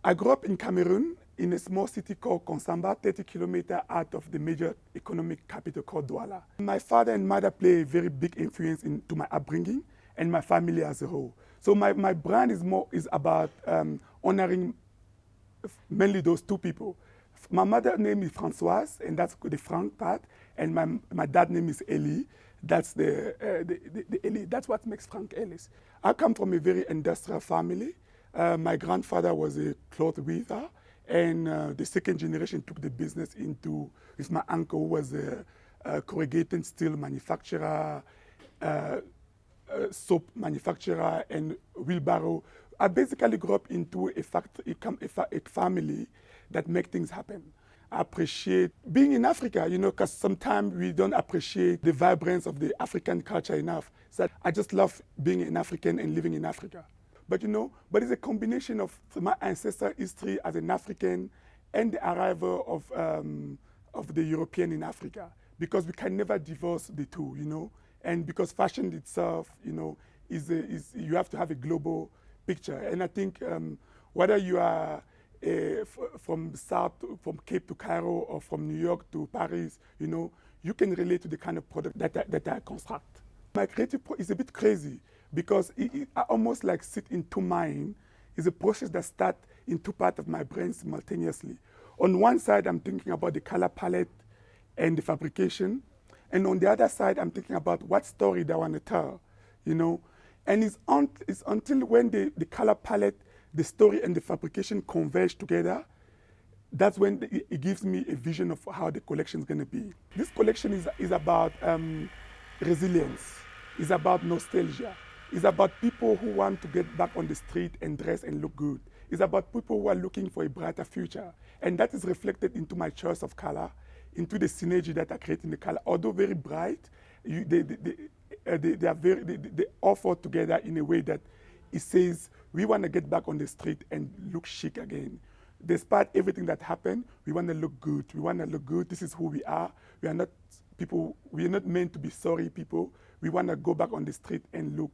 I grew up in Cameroon in a small city called Konsamba, 30 kilometers out of the major economic capital called Douala. My father and mother play a very big influence into my upbringing and my family as a whole. So my brand is about honoring mainly those two people. My mother's name is Françoise, and that's the Franc part, and my dad's name is Eli. That's the Eli. That's what makes FRANC ELIS. I come from a very industrial family. My grandfather was a cloth weaver, and the second generation took the business with my uncle, who was a corrugated steel manufacturer, soap manufacturer, and wheelbarrow. I basically grew up into a family that make things happen. I appreciate being in Africa, because sometimes we don't appreciate the vibrance of the African culture enough. So I just love being an African and living in Africa. But it's a combination of my ancestral history as an African and the arrival of the European in Africa, because we can never divorce the two, and because fashion itself, you have to have a global picture. And I think whether you are from Cape to Cairo or from New York to Paris, you can relate to the kind of product that I construct. My creative is a bit crazy because I almost like sit in two minds. It's a process that starts in two parts of my brain simultaneously. On one side, I'm thinking about the color palette and the fabrication. And on the other side, I'm thinking about what story that I want to tell, And it's until when the color palette, the story, and the fabrication converge together, that's when it gives me a vision of how the collection is going to be. This collection is about resilience. It's about nostalgia. It's about people who want to get back on the street and dress and look good. It's about people who are looking for a brighter future. And that is reflected into my choice of color, into the synergy that I create in the color. Although very bright, they offer together in a way that it says we want to get back on the street and look chic again. Despite everything that happened, we want to look good. We want to look good. This is who we are. We are not people. We are not meant to be sorry people. We want to go back on the street and look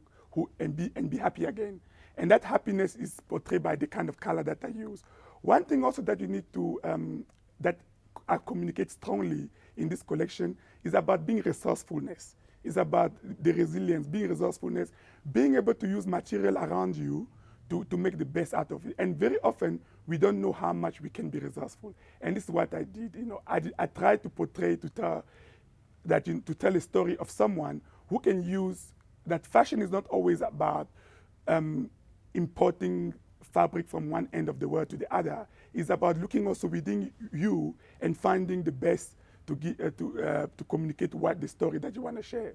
and be happy again. And that happiness is portrayed by the kind of color that I use. One thing also that you need to that I communicate strongly in this collection is about being resourcefulness. It's about the resilience, being resourcefulness, being able to use material around you to make the best out of it. And very often, we don't know how much we can be resourceful. And this is what I did. I tried to portray, to tell a story of someone who can use that fashion is not always about importing fabric from one end of the world to the other. It's about looking also within you and finding the best to communicate what the story that you want to share.